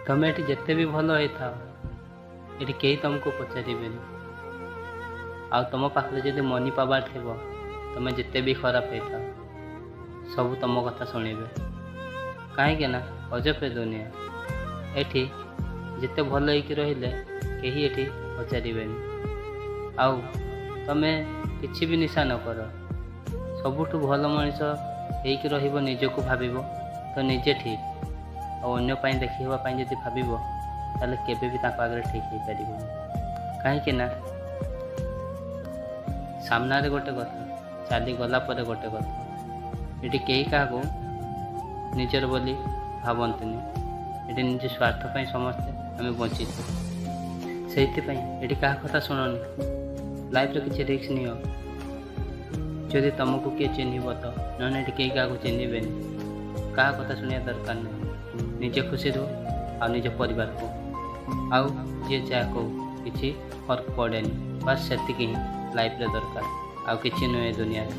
ତମେ ଏଠି ଯେତେ ବି ଭଲ ହେଇଥାଅ, ଏଠି କେହି ତମକୁ ପଚାରିବେନି। ଆଉ ତମ ପାଖରେ ଯଦି ମନି ପାୱାର ଥିବ, ତମେ ଯେତେ ବି ଖରାପ ହେଇଥାଅ ସବୁ ତମ କଥା ଶୁଣିବେ। କାହିଁକି ନା ଅଜବ ଦୁନିଆ। ଏଠି ଯେତେ ଭଲ ହେଇକି ରହିଲେ କେହି ଏଠି ପଚାରିବେନି। ଆଉ ତମେ କିଛି ବି ନିଶା ନ କର, ସବୁଠୁ ଭଲ ମଣିଷ ହେଇକି ରହିବ, ନିଜକୁ ଭାବିବ ତ ନିଜେ ଠିକ୍। ଆଉ ଅନ୍ୟ ପାଇଁ ଦେଖିବା ପାଇଁ ଯଦି ଭାବିବ, ତାହେଲେ କେବେ ବି ତାଙ୍କ ଆଗରେ ଠିକ୍ ହେଇପାରିବନି। କାହିଁକି ନା ସାମ୍ନାରେ ଗୋଟେ କଥା, ଚାଲିଗଲା ପରେ ଗୋଟେ କଥା। ଏଠି କେହି କାହାକୁ ନିଜର ବୋଲି ଭାବନ୍ତିନି। ଏଠି ନିଜ ସ୍ୱାର୍ଥ ପାଇଁ ସମସ୍ତେ ଆମେ ବଞ୍ଚିଛୁ। ସେଇଥିପାଇଁ ଏଠି କାହା କଥା ଶୁଣନି। ଲାଇଫ୍ରେ କିଛି ରିସ୍କ ନିଅ। ଯଦି ତମକୁ କିଏ ଚିହ୍ନିବ ତ, ନହେଲେ ଏଠି କେହି କାହାକୁ ଚିହ୍ନିବେନି। କାହା କଥା ଶୁଣିବା ଦରକାର ନାହିଁ। ନିଜେ ଖୁସି ରୁହ ଆଉ ନିଜ ପରିବାରକୁ। ଆଉ ଯିଏ ଯାହା କହୁ କିଛି ଫରକ ପଡ଼େନି। ବାସ୍ ସେତିକି ହିଁ ଲାଇଫ୍ରେ ଦରକାର, ଆଉ କିଛି ନୁହେଁ ଦୁନିଆରେ।